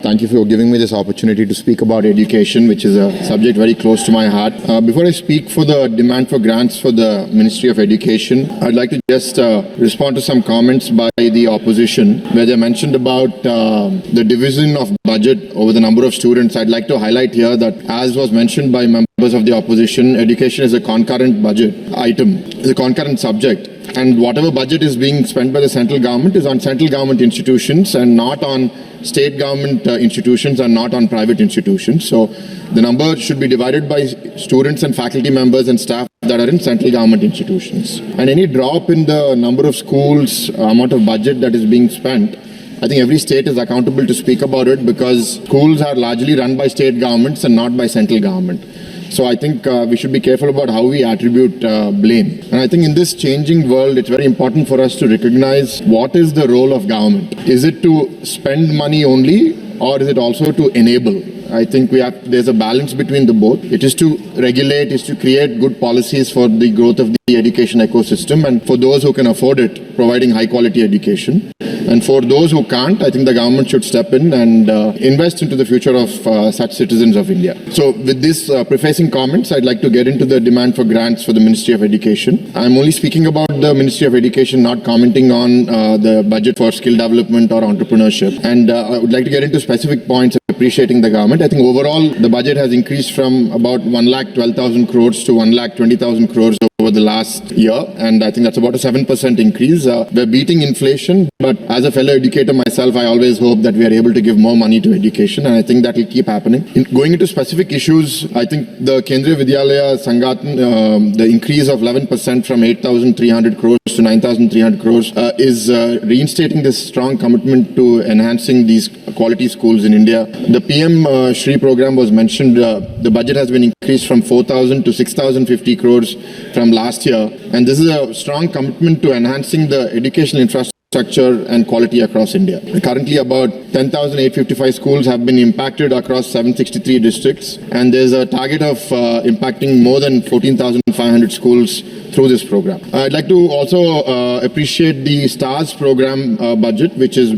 Thank you for giving me this opportunity to speak about education, which is a subject very close to my heart. Before I speak for the demand for grants for the Ministry of Education, I'd like to just respond to some comments by the opposition, where they mentioned about the division of budget over the number of students. I'd like to highlight here that, as was mentioned by members of the opposition, education is a concurrent budget item, is a concurrent subject. And whatever budget is being spent by the central government is on central government institutions and not on state government institutions and not on private institutions. So the number should be divided by students and faculty members and staff that are in central government institutions. And any drop in the number of schools, amount of budget that is being spent, I think every state is accountable to speak about it, because schools are largely run by state governments and not by central government. So I think we should be careful about how we attribute blame. And I think in this changing world, it's very important for us to recognize what is the role of government. Is it to spend money only, or is it also to enable? I think there's a balance between the both. It is to regulate, is to create good policies for the growth of the education ecosystem, and for those who can afford it, providing high quality education. And for those who can't, I think the government should step in and invest into the future of such citizens of India. So with this prefacing comments, I'd like to get into the demand for grants for the Ministry of Education. I'm only speaking about the Ministry of Education, not commenting on the budget for skill development or entrepreneurship. And I would like to get into specific points appreciating the government. I think overall the budget has increased from about 1,12,000 crores to 1,20,000 crores over the last year, and I think that's about a 7% increase. We're beating inflation, but as a fellow educator myself, I always hope that we are able to give more money to education, and I think that will keep happening. Going into specific issues, I think the Kendriya Vidyalaya Sangathan, the increase of 11% from 8,300 crores to 9,300 crores is reinstating this strong commitment to enhancing these quality schools in India. The PM Shri program was mentioned. The budget has been increased from 4,000 to 6,050 crores from last year, and this is a strong commitment to enhancing the educational infrastructure and quality across India. Currently, about 10,855 schools have been impacted across 763 districts, and there's a target of impacting more than 14,500 schools through this program. I'd like to also appreciate the STARS program budget, which is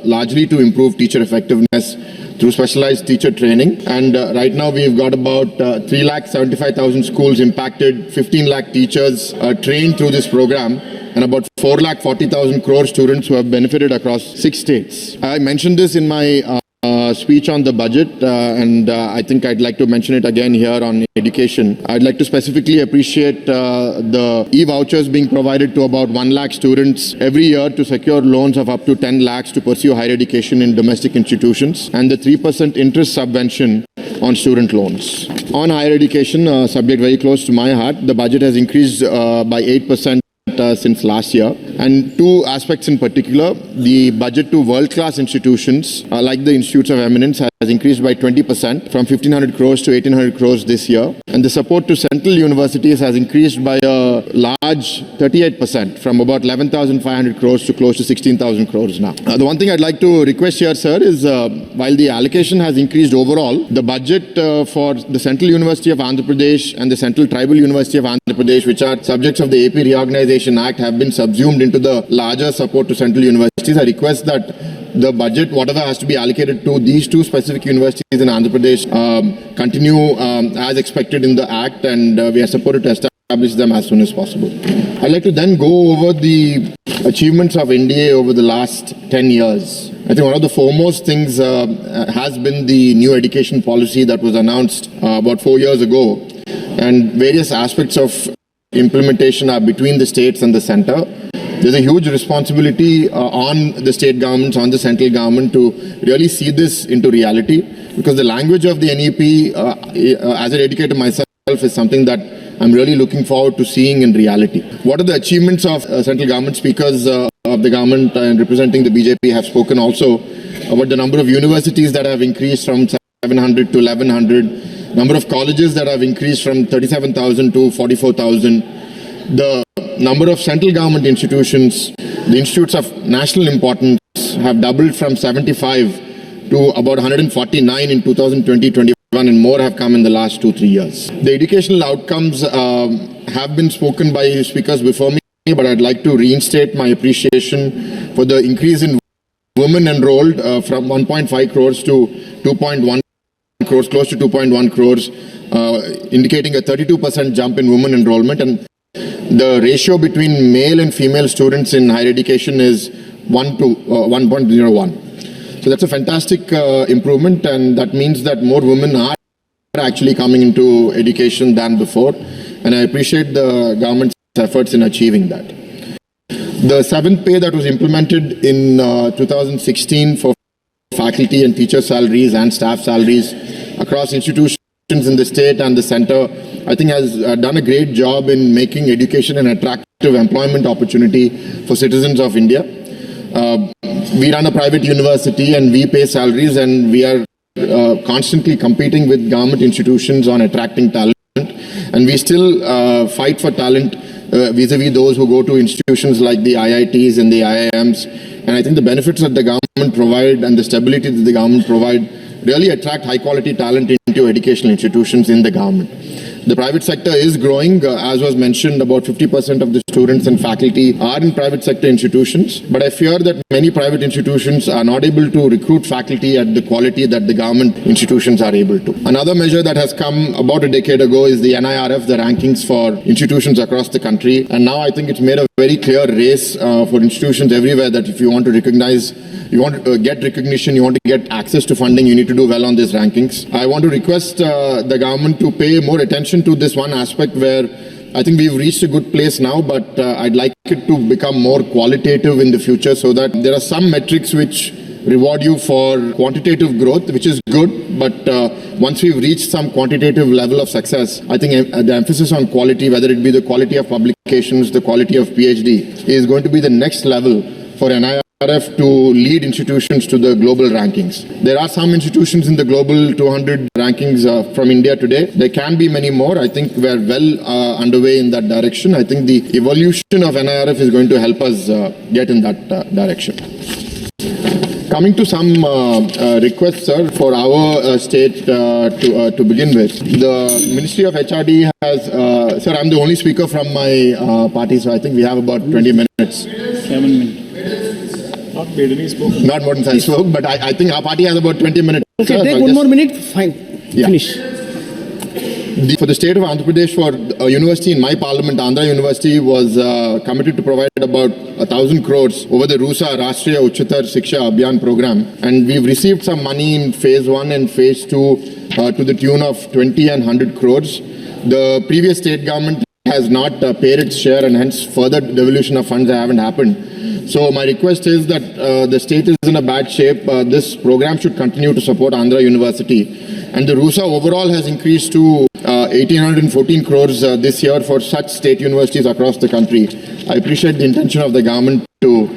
largely to improve teacher effectiveness through specialized teacher training. And right now we've got about 3,75,000 schools impacted, 15 lakh teachers trained through this program, and about 4,40,000 crore students who have benefited across 6 states. I mentioned this in my speech on the budget, and I think I'd like to mention it again here on education. I'd like to specifically appreciate the e-vouchers being provided to about 1 lakh students every year to secure loans of up to 10 lakhs to pursue higher education in domestic institutions, and the 3% interest subvention on student loans. On higher education, a subject very close to my heart, the budget has increased by 8% since last year, and two aspects in particular. The budget to world-class institutions like the Institutes of Eminence has increased by 20% from 1,500 crores to 1,800 crores this year, and the support to central universities has increased by a large 38% from about 11,500 crores to close to 16,000 crores now. The one thing I'd like to request here, sir, is while the allocation has increased overall, the budget for the Central University of Andhra Pradesh and the Central Tribal University of Andhra Pradesh, which are subjects of the AP Reorganization Act, have been subsumed into the larger support to central universities. I request that the budget, whatever has to be allocated to these two specific universities in Andhra Pradesh, continue as expected in the Act, and we are supported to establish them as soon as possible. I'd like to then go over the achievements of NDA over the last 10 years. I think one of the foremost things has been the new education policy that was announced about 4 years ago, and various aspects of implementation are between the states and the center. There's a huge responsibility on the state governments, on the central government, to really see this into reality, because the language of the NEP, as an educator myself, is something that I'm really looking forward to seeing in reality. What are the achievements of central government? Speakers of the government and representing the BJP have spoken also about the number of universities that have increased from 700 to 1,100, number of colleges that have increased from 37,000 to 44,000, the number of central government institutions, the institutes of national importance, have doubled from 75 to about 149 in 2020-21, and more have come in the last 2-3 years. The educational outcomes have been spoken by speakers before me, but I'd like to reinstate my appreciation for the increase in women enrolled from 1.5 crores to 2.1 crores, close to 2.1 crores, indicating a 32% jump in women enrollment. And the ratio between male and female students in higher education is 1 to 1.01. So that's a fantastic improvement, and that means that more women are actually coming into education than before. And I appreciate the government's efforts in achieving that. The seventh pay that was implemented in 2016 for faculty and teacher salaries and staff salaries across institutions in the state and the center, I think has done a great job in making education an attractive employment opportunity for citizens of India. We run a private university and we pay salaries, and we are constantly competing with government institutions on attracting talent. And we still fight for talent vis-a-vis those who go to institutions like the IITs and the IIMs. And I think the benefits that the government provide and the stability that the government provide really attract high-quality talent into educational institutions in the government. The private sector is growing. As was mentioned, about 50% of the students and faculty are in private sector institutions. But I fear that many private institutions are not able to recruit faculty at the quality that the government institutions are able to. Another measure that has come about a decade ago is the NIRF, the rankings for institutions across the country. And now I think it's made a very clear race for institutions everywhere that if you want to recognize, you want to get recognition, you want to get access to funding, you need to do well on these rankings. I want to request the government to pay more attention to this one aspect where I think we've reached a good place now, but I'd like it to become more qualitative in the future so that there are some metrics which reward you for quantitative growth, which is good, but once we've reached some quantitative level of success, I think the emphasis on quality, whether it be the quality of publications, the quality of PhD, is going to be the next level for NIRF to lead institutions to the global rankings. There are some institutions in the global 200 rankings from India today. There can be many more. I think we're well underway in that direction. I think the evolution of NIRF is going to help us get in that direction. Coming to some requests, sir, for our state to begin with. The Ministry of HRD has, sir, I'm the only speaker from my party, so I think we have about 20 minutes. 7 minutes. Not more than Not more than I spoke, but I think our party has about 20 minutes. Okay, sir, take one more minute, fine, yeah. Finish. For the state of Andhra Pradesh, for a university in my parliament, Andhra University was committed to provide about 1,000 crores over the RUSA, Rashtriya Uchatar Shiksha Abhiyan program. And we've received some money in phase 1 and phase 2 to the tune of 20 and 100 crores. The previous state government has not paid its share, and hence further devolution of funds haven't happened. So my request is that the state is in a bad shape. This program should continue to support Andhra University. And the RUSA overall has increased to 1,814 crores this year for such state universities across the country. I appreciate the intention of the government to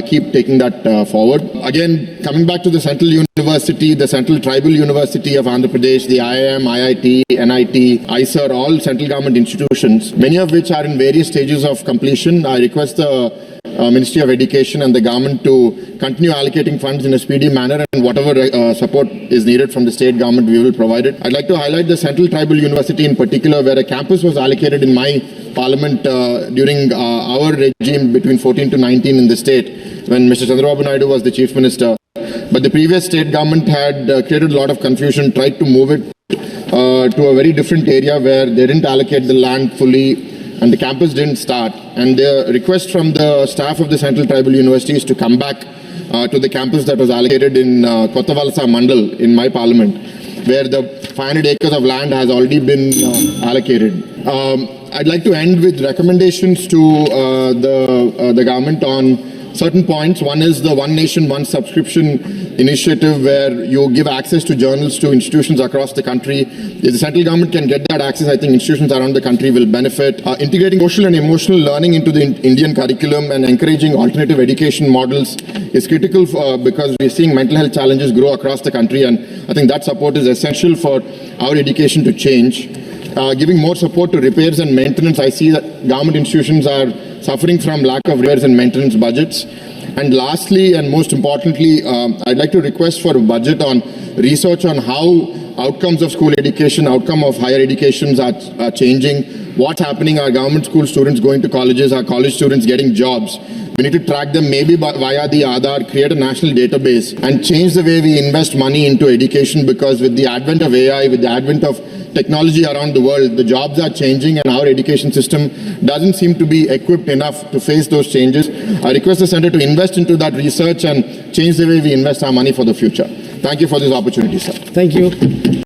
keep taking that forward. Again, coming back to the Central University, the Central Tribal University of Andhra Pradesh, the IIM, IIT, NIT, ISER, all central government institutions, many of which are in various stages of completion. I request the Ministry of Education and the government to continue allocating funds in a speedy manner, and whatever support is needed from the state government, we will provide it. I'd like to highlight the Central Tribal University in particular, where a campus was allocated in my parliament during our regime between 14 to 19 in the state, when Mr. Chandrababu Naidu was the chief minister. But the previous state government had created a lot of confusion, tried to move it to a very different area where they didn't allocate the land fully, and the campus didn't start. And the request from the staff of the Central Tribal University is to come back to the campus that was allocated in Kottavalasa Mandal in my parliament, where the 500 acres of land has already been allocated. I'd like to end with recommendations to the government on certain points. One is the One Nation, One Subscription initiative, where you give access to journals to institutions across the country. If the central government can get that access, I think institutions around the country will benefit. Integrating social and emotional learning into the Indian curriculum and encouraging alternative education models is critical because we're seeing mental health challenges grow across the country, and I think that support is essential for our education to change. Giving more support to repairs and maintenance. I see that government institutions are suffering from lack of repairs and maintenance budgets. And lastly, and most importantly, I'd like to request for a budget on research on how outcomes of school education, outcome of higher educations are changing what's happening, our government school students going to colleges, our college students getting jobs. We need to track them maybe via the Aadhaar, create a national database and change the way we invest money into education, because with the advent of AI, with the advent of technology around the world, the jobs are changing and our education system doesn't seem to be equipped enough to face those changes. I request the Centre to invest into that research and change the way we invest our money for the future. Thank you for this opportunity, sir. Thank you.